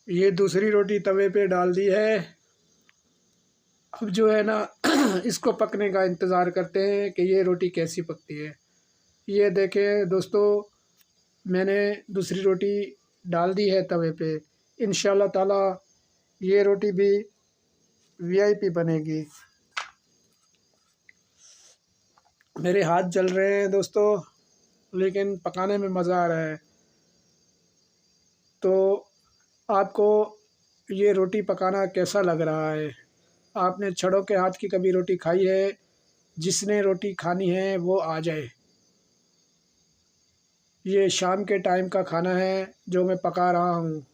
ये दूसरी रोटी तवे पे डाल दी है। अब जो है ना इसको पकने का इंतज़ार करते हैं कि ये रोटी कैसी पकती है। ये देखें दोस्तों, मैंने दूसरी रोटी डाल दी है तवे पे। इंशाल्लाह ताला ये रोटी भी वीआईपी बनेगी। मेरे हाथ जल रहे हैं दोस्तों, लेकिन पकाने में मज़ा आ रहा है। तो आपको ये रोटी पकाना कैसा लग रहा है? आपने छड़ों के हाथ की कभी रोटी खाई है? जिसने रोटी खानी है वो आ जाए। ये शाम के टाइम का खाना है जो मैं पका रहा हूँ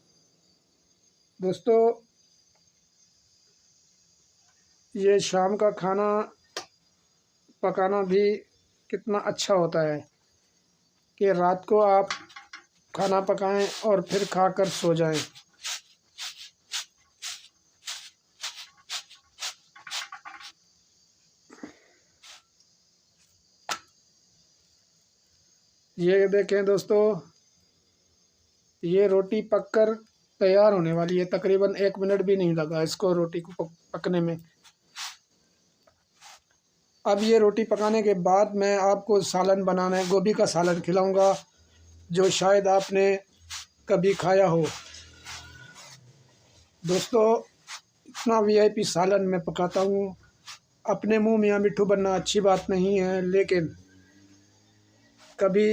दोस्तों। ये शाम का खाना पकाना भी कितना अच्छा होता है कि रात को आप खाना पकाएं और फिर खाकर सो जाएं। ये देखें दोस्तों, ये रोटी पककर तैयार होने वाली है। तकरीबन 1 मिनट भी नहीं लगा इसको रोटी को पकने में। अब ये रोटी पकाने के बाद मैं आपको सालन बनाना है, गोभी का सालन खिलाऊंगा जो शायद आपने कभी खाया हो। दोस्तों, इतना वीआईपी सालन मैं पकाता हूँ। अपने मुंह मियाँ मिट्ठू बनना अच्छी बात नहीं है, लेकिन कभी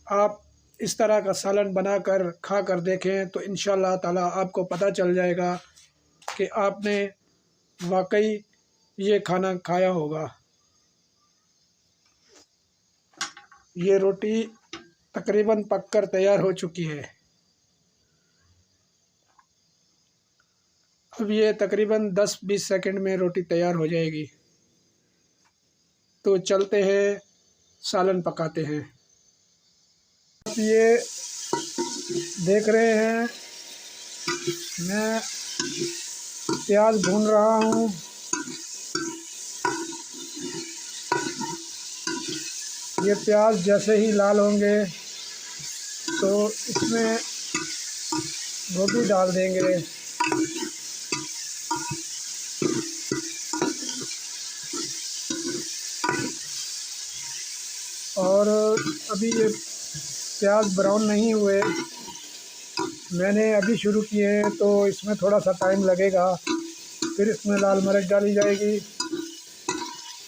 आप इस तरह का सालन बनाकर खा कर देखें तो इंशाल्लाह ताला आपको पता चल जाएगा कि आपने वाकई ये खाना खाया होगा। ये रोटी तकरीबन पककर तैयार हो चुकी है। अब ये तकरीबन 10-20 सेकंड में रोटी तैयार हो जाएगी। तो चलते हैं सालन पकाते हैं। आप ये देख रहे हैं मैं प्याज भून रहा हूँ। ये प्याज जैसे ही लाल होंगे तो इसमें गोभी डाल देंगे। और अभी ये प्याज ब्राउन नहीं हुए, मैंने अभी शुरू किए हैं तो इसमें थोड़ा सा टाइम लगेगा। फिर इसमें लाल मिर्च डाली जाएगी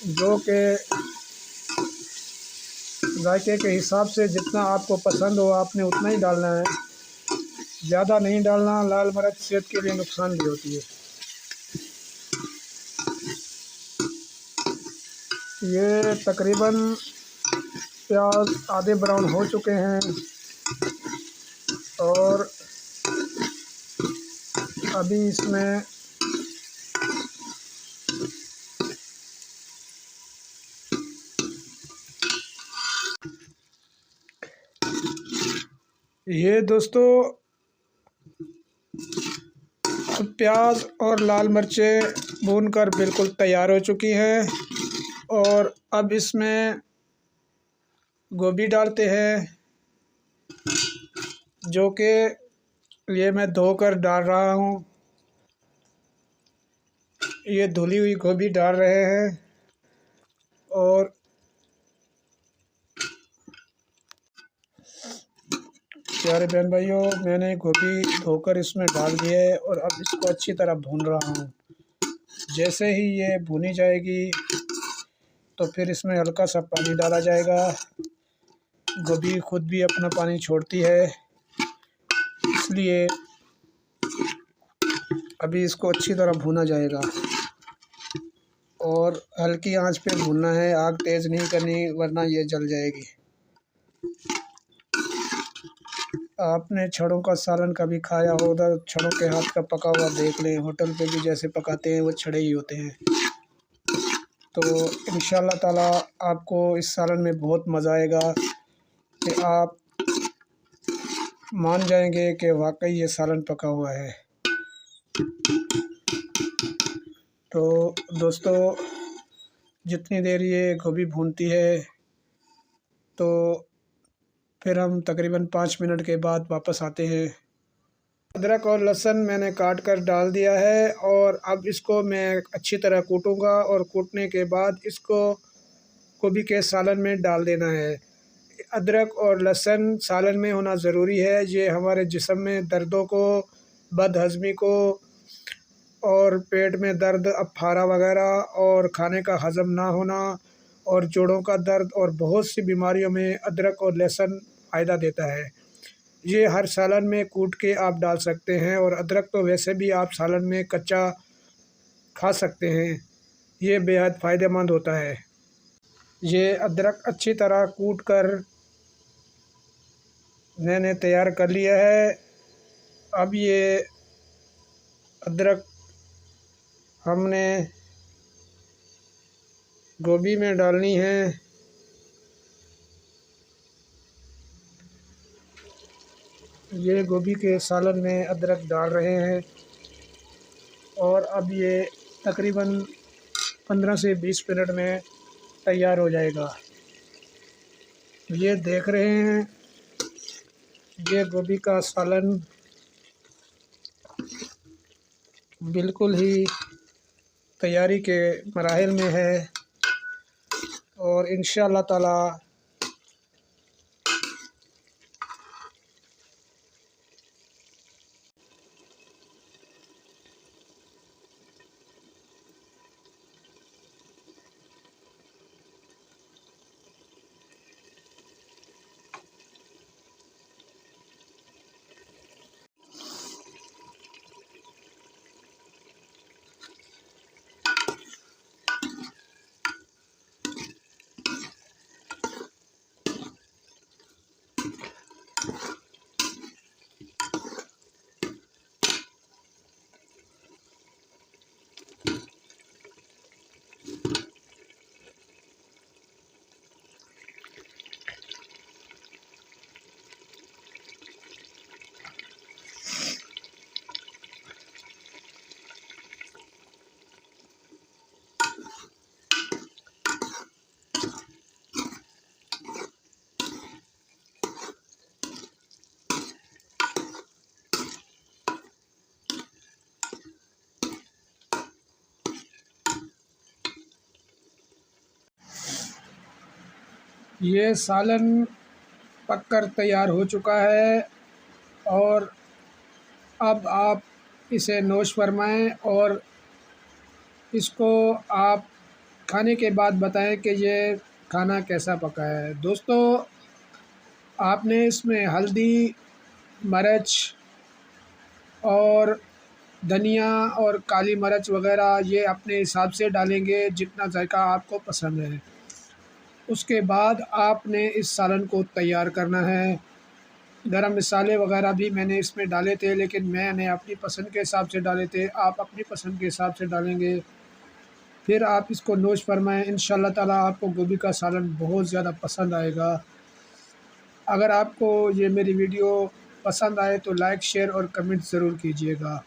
जो कि जायके के हिसाब से जितना आपको पसंद हो आपने उतना ही डालना है, ज़्यादा नहीं डालना। लाल मिर्च सेहत के लिए नुकसान भी होती है। ये तकरीबन प्याज आधे ब्राउन हो चुके हैं और अभी इसमें ये दोस्तों प्याज और लाल मिर्चें भूनकर बिल्कुल तैयार हो चुकी हैं। और अब इसमें गोभी डालते हैं जो कि ये मैं धोकर डाल रहा हूँ। ये धुली हुई गोभी डाल रहे हैं और प्यारे बहन भाइयों, मैंने गोभी धोकर इसमें डाल दिया है और अब इसको अच्छी तरह भून रहा हूँ। जैसे ही ये भुनी जाएगी तो फिर इसमें हल्का सा पानी डाला जाएगा। गोभी खुद भी अपना पानी छोड़ती है, इसलिए अभी इसको अच्छी तरह भुना जाएगा और हल्की आंच पे भूनना है। आग तेज़ नहीं करनी वरना ये जल जाएगी। आपने छड़ों का सालन कभी खाया होगा, छड़ों के हाथ का पका हुआ देख लें। होटल पे भी जैसे पकाते हैं वो छड़े ही होते हैं। तो इंशाल्लाह ताला आपको इस सालन में बहुत मज़ा आएगा कि आप मान जाएंगे कि वाकई ये सालन पका हुआ है। तो दोस्तों, जितनी देर ये गोभी भूनती है तो फिर हम तकरीबन 5 मिनट के बाद वापस आते हैं अदरक और लहसुन मैंने काट कर डाल दिया है और अब इसको मैं अच्छी तरह कूटूँगा और कूटने के बाद इसको गोभी के सालन में डाल देना है। अदरक और लहसुन सालन में होना ज़रूरी है। ये हमारे जिस्म में दर्दों को, बदहज़मी को और पेट में दर्द, अफारा वगैरह और खाने का हज़म ना होना और जोड़ों का दर्द और बहुत सी बीमारियों में अदरक और लहसुन फ़ायदा देता है। ये हर सालन में कूट के आप डाल सकते हैं और अदरक तो वैसे भी आप सालन में कच्चा खा सकते हैं। ये बेहद फ़ायदेमंद होता है। ये अदरक अच्छी तरह कूट कर मैंने तैयार कर लिया है। अब ये अदरक हमने गोभी में डालनी है। ये गोभी के सालन में अदरक डाल रहे हैं और अब ये तकरीबन 15 से 20 मिनट में तैयार हो जाएगा। ये देख रहे हैं, ये गोभी का सालन बिल्कुल ही तैयारी के मराहिल में है और इंशाअल्लाह ताला ये सालन पककर तैयार हो चुका है और अब आप इसे नोश फरमाएँ और इसको आप खाने के बाद बताएं कि ये खाना कैसा पका है। दोस्तों, आपने इसमें हल्दी, मिर्च और धनिया और काली मिर्च वगैरह ये अपने हिसाब से डालेंगे जितना जायका आपको पसंद है। उसके बाद आपने इस सालन को तैयार करना है। गरम मसाले वगैरह भी मैंने इसमें डाले थे, लेकिन मैंने अपनी पसंद के हिसाब से डाले थे। आप अपनी पसंद के हिसाब से डालेंगे। फिर आप इसको नोश फरमाएँ। इंशाअल्लाह ताला आपको गोभी का सालन बहुत ज़्यादा पसंद आएगा। अगर आपको ये मेरी वीडियो पसंद आए तो लाइक, शेयर और कमेंट ज़रूर कीजिएगा।